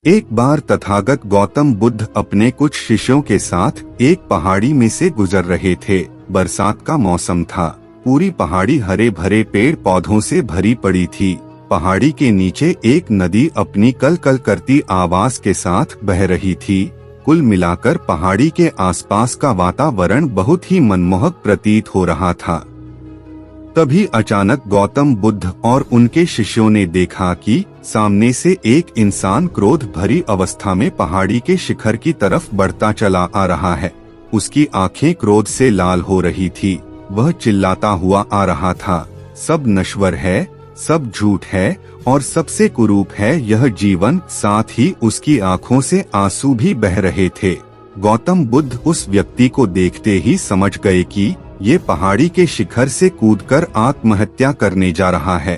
एक बार तथागत गौतम बुद्ध अपने कुछ शिष्यों के साथ एक पहाड़ी में से गुजर रहे थे। बरसात का मौसम था। पूरी पहाड़ी हरे भरे पेड़ पौधों से भरी पड़ी थी। पहाड़ी के नीचे एक नदी अपनी कल कल करती आवाज के साथ बह रही थी। कुल मिलाकर पहाड़ी के आसपास का वातावरण बहुत ही मनमोहक प्रतीत हो रहा था। तभी अचानक गौतम बुद्ध और उनके शिष्यों ने देखा कि सामने से एक इंसान क्रोध भरी अवस्था में पहाड़ी के शिखर की तरफ बढ़ता चला आ रहा है। उसकी आंखें क्रोध से लाल हो रही थी। वह चिल्लाता हुआ आ रहा था, सब नश्वर है, सब झूठ है और सबसे कुरूप है यह जीवन। साथ ही उसकी आंखों से आंसू भी बह रहे थे। गौतम बुद्ध उस व्यक्ति को देखते ही समझ गए कि ये पहाड़ी के शिखर से कूदकर आत्महत्या करने जा रहा है।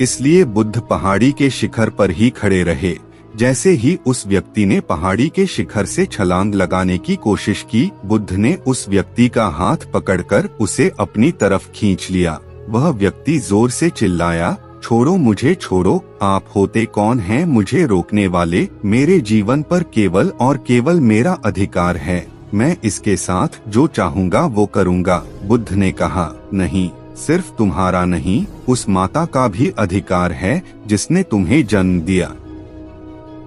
इसलिए बुद्ध पहाड़ी के शिखर पर ही खड़े रहे। जैसे ही उस व्यक्ति ने पहाड़ी के शिखर से छलांग लगाने की कोशिश की, बुद्ध ने उस व्यक्ति का हाथ पकड़कर उसे अपनी तरफ खींच लिया। वह व्यक्ति जोर से चिल्लाया, छोड़ो मुझे, छोड़ो, आप होते कौन हैं मुझे रोकने वाले? मेरे जीवन पर केवल और केवल मेरा अधिकार है। मैं इसके साथ जो चाहूँगा वो करूँगा। बुद्ध ने कहा, नहीं, सिर्फ तुम्हारा नहीं, उस माता का भी अधिकार है जिसने तुम्हें जन्म दिया।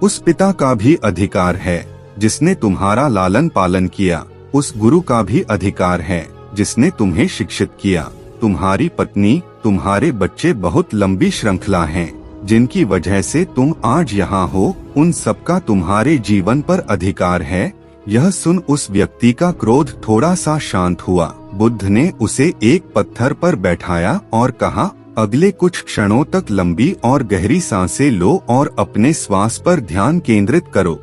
उस पिता का भी अधिकार है जिसने तुम्हारा लालन पालन किया। उस गुरु का भी अधिकार है जिसने तुम्हें शिक्षित किया। तुम्हारी पत्नी, तुम्हारे बच्चे, बहुत लंबी श्रृंखला है जिनकी वजह से तुम आज यहाँ हो। उन सबका तुम्हारे जीवन पर अधिकार है। यह सुन उस व्यक्ति का क्रोध थोड़ा सा शांत हुआ। बुद्ध ने उसे एक पत्थर पर बैठाया और कहा, अगले कुछ क्षणों तक लंबी और गहरी सांसें लो और अपने श्वास पर ध्यान केंद्रित करो।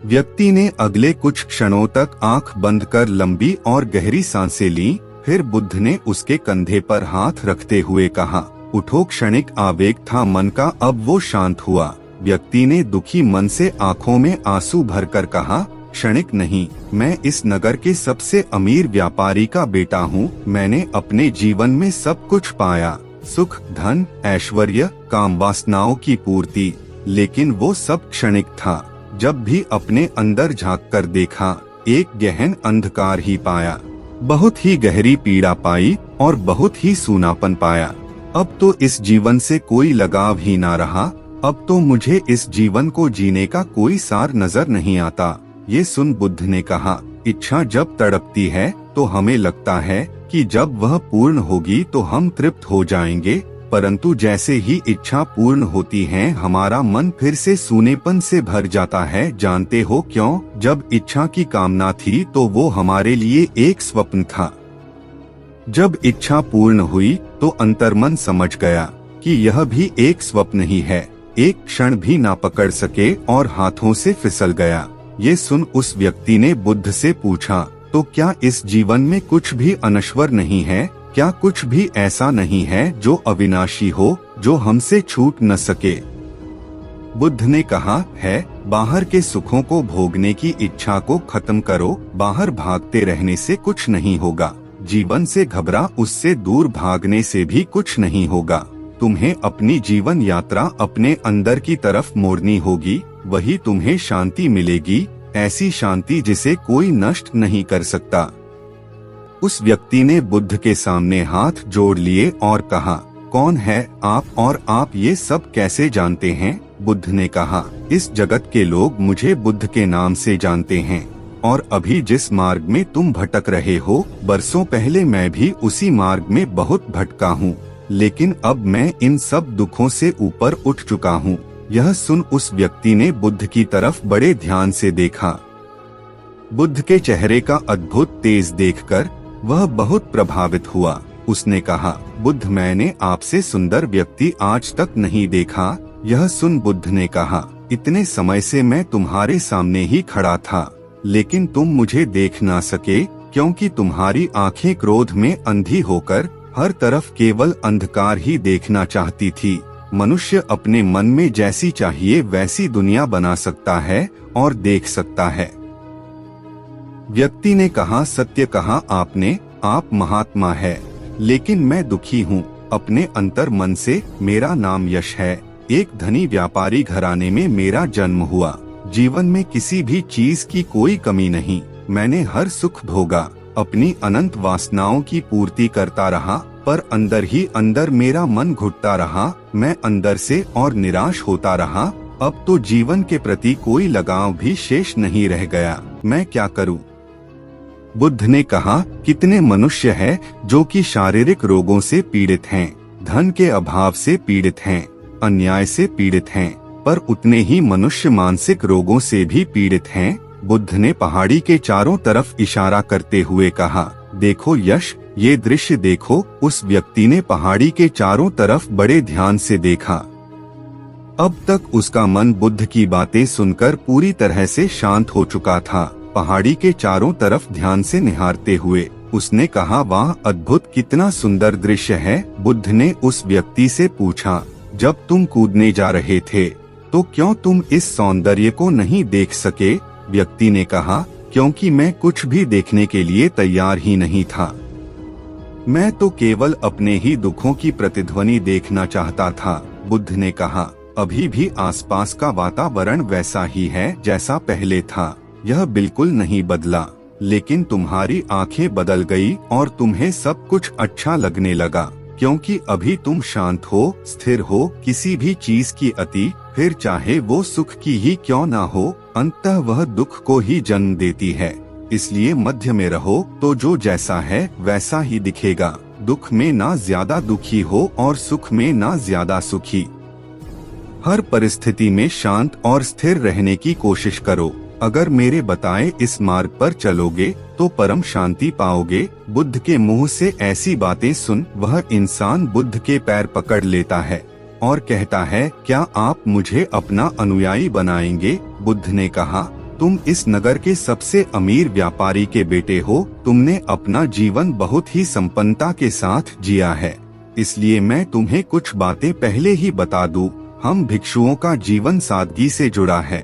व्यक्ति ने अगले कुछ क्षणों तक आंख बंद कर लंबी और गहरी सांसें ली। फिर बुद्ध ने उसके कंधे पर हाथ रखते हुए कहा, उठो। क्षणिक आवेग था मन का, अब वो शांत हुआ। व्यक्ति ने दुखी मन से आंखों में आंसू भरकर कहा, क्षणिक नहीं, मैं इस नगर के सबसे अमीर व्यापारी का बेटा हूँ। मैंने अपने जीवन में सब कुछ पाया, सुख, धन, ऐश्वर्य, काम, वासनाओं की पूर्ति, लेकिन वो सब क्षणिक था। जब भी अपने अंदर झांक कर देखा, एक गहन अंधकार ही पाया। बहुत ही गहरी पीड़ा पाई और बहुत ही सूनापन पाया। अब तो इस जीवन से कोई लगाव ही ना रहा। अब तो मुझे इस जीवन को जीने का कोई सार नजर नहीं आता। ये सुन बुद्ध ने कहा, इच्छा जब तड़पती है तो हमें लगता है कि जब वह पूर्ण होगी तो हम तृप्त हो जाएंगे, परंतु जैसे ही इच्छा पूर्ण होती है हमारा मन फिर से सूनेपन से भर जाता है। जानते हो क्यों? जब इच्छा की कामना थी तो वो हमारे लिए एक स्वप्न था। जब इच्छा पूर्ण हुई तो अंतर्मन समझ गया कि यह भी एक स्वप्न ही है। एक क्षण भी ना पकड़ सके और हाथों से फिसल गया। ये सुन उस व्यक्ति ने बुद्ध से पूछा, तो क्या इस जीवन में कुछ भी अनश्वर नहीं है? क्या कुछ भी ऐसा नहीं है जो अविनाशी हो, जो हमसे छूट न सके? बुद्ध ने कहा, है। बाहर के सुखों को भोगने की इच्छा को खत्म करो। बाहर भागते रहने से कुछ नहीं होगा। जीवन से घबरा, उससे दूर भागने से भी कुछ नहीं होगा। तुम्हें अपनी जीवन यात्रा अपने अंदर की तरफ मोड़नी होगी, वही तुम्हें शांति मिलेगी। ऐसी शांति जिसे कोई नष्ट नहीं कर सकता। उस व्यक्ति ने बुद्ध के सामने हाथ जोड़ लिए और कहा, कौन है आप और आप ये सब कैसे जानते हैं? बुद्ध ने कहा, इस जगत के लोग मुझे बुद्ध के नाम से जानते हैं और अभी जिस मार्ग में तुम भटक रहे हो, बरसों पहले मैं भी उसी मार्ग में बहुत भटका हूँ, लेकिन अब मैं इन सब दुखों से ऊपर उठ चुका हूँ। यह सुन उस व्यक्ति ने बुद्ध की तरफ बड़े ध्यान से देखा। बुद्ध के चेहरे का अद्भुत तेज देखकर वह बहुत प्रभावित हुआ। उसने कहा, बुद्ध, मैंने आपसे सुंदर व्यक्ति आज तक नहीं देखा। यह सुन बुद्ध ने कहा, इतने समय से मैं तुम्हारे सामने ही खड़ा था, लेकिन तुम मुझे देख ना सके क्योंकि तुम्हारी आंखें क्रोध में अंधी होकर हर तरफ केवल अंधकार ही देखना चाहती थी। मनुष्य अपने मन में जैसी चाहिए वैसी दुनिया बना सकता है और देख सकता है। व्यक्ति ने कहा, सत्य कहा आपने, आप महात्मा है, लेकिन मैं दुखी हूँ अपने अंतर मन से। मेरा नाम यश है, एक धनी व्यापारी घराने में मेरा जन्म हुआ। जीवन में किसी भी चीज की कोई कमी नहीं। मैंने हर सुख भोगा, अपनी अनंत वासनाओं की पूर्ति करता रहा, पर अंदर ही अंदर मेरा मन घुटता रहा। मैं अंदर से और निराश होता रहा। अब तो जीवन के प्रति कोई लगाव भी शेष नहीं रह गया। मैं क्या करूं? बुद्ध ने कहा, कितने मनुष्य हैं जो कि शारीरिक रोगों से पीड़ित हैं, धन के अभाव से पीड़ित हैं, अन्याय से पीड़ित हैं, पर उतने ही मनुष्य मानसिक रोगों से भी पीड़ित हैं। बुद्ध ने पहाड़ी के चारों तरफ इशारा करते हुए कहा, देखो यश, ये दृश्य देखो। उस व्यक्ति ने पहाड़ी के चारों तरफ बड़े ध्यान से देखा। अब तक उसका मन बुद्ध की बातें सुनकर पूरी तरह से शांत हो चुका था। पहाड़ी के चारों तरफ ध्यान से निहारते हुए उसने कहा, वाह अद्भुत, कितना सुंदर दृश्य है। बुद्ध ने उस व्यक्ति से पूछा, जब तुम कूदने जा रहे थे तो क्यों तुम इस सौंदर्य को नहीं देख सके? व्यक्ति ने कहा, क्योंकि मैं कुछ भी देखने के लिए तैयार ही नहीं था। मैं तो केवल अपने ही दुखों की प्रतिध्वनि देखना चाहता था। बुद्ध ने कहा, अभी भी आसपास का वातावरण वैसा ही है जैसा पहले था, यह बिल्कुल नहीं बदला, लेकिन तुम्हारी आंखें बदल गई और तुम्हें सब कुछ अच्छा लगने लगा, क्योंकि अभी तुम शांत हो, स्थिर हो। किसी भी चीज की अति, फिर चाहे वो सुख की ही क्यों ना हो, अंततः वह दुख को ही जन्म देती है। इसलिए मध्य में रहो तो जो जैसा है वैसा ही दिखेगा। दुख में ना ज्यादा दुखी हो और सुख में ना ज्यादा सुखी। हर परिस्थिति में शांत और स्थिर रहने की कोशिश करो। अगर मेरे बताए इस मार्ग पर चलोगे तो परम शांति पाओगे। बुद्ध के मुंह से ऐसी बातें सुन वह इंसान बुद्ध के पैर पकड़ लेता है और कहता है, क्या आप मुझे अपना अनुयायी बनाएंगे? बुद्ध ने कहा, तुम इस नगर के सबसे अमीर व्यापारी के बेटे हो। तुमने अपना जीवन बहुत ही संपन्नता के साथ जिया है, इसलिए मैं तुम्हें कुछ बातें पहले ही बता दूं। हम भिक्षुओं का जीवन सादगी से जुड़ा है।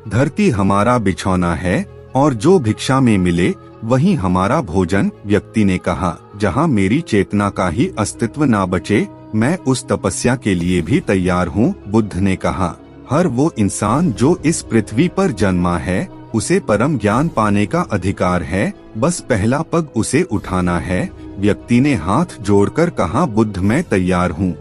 धरती हमारा बिछौना है और जो भिक्षा में मिले वही हमारा भोजन। व्यक्ति ने कहा, जहाँ मेरी चेतना का ही अस्तित्व ना बचे, मैं उस तपस्या के लिए भी तैयार हूँ। बुद्ध ने कहा, हर वो इंसान जो इस पृथ्वी पर जन्मा है उसे परम ज्ञान पाने का अधिकार है, बस पहला पग उसे उठाना है। व्यक्ति ने हाथ जोड़कर कहा, बुद्ध मैं तैयार हूँ।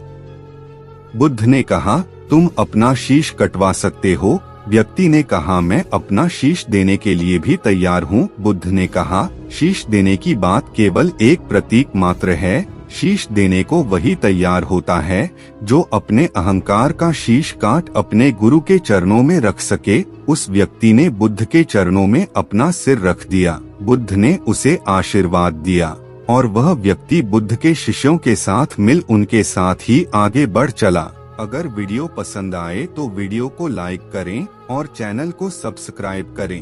बुद्ध ने कहा, तुम अपना शीश कटवा सकते हो। व्यक्ति ने कहा, मैं अपना शीश देने के लिए भी तैयार हूँ। बुद्ध ने कहा, शीश देने की बात केवल एक प्रतीक मात्र है। शीश देने को वही तैयार होता है जो अपने अहंकार का शीश काट अपने गुरु के चरणों में रख सके। उस व्यक्ति ने बुद्ध के चरणों में अपना सिर रख दिया। बुद्ध ने उसे आशीर्वाद दिया और वह व्यक्ति बुद्ध के शिष्यों के साथ मिल उनके साथ ही आगे बढ़ चला। अगर वीडियो पसंद आए तो वीडियो को लाइक करें और चैनल को सब्सक्राइब करें।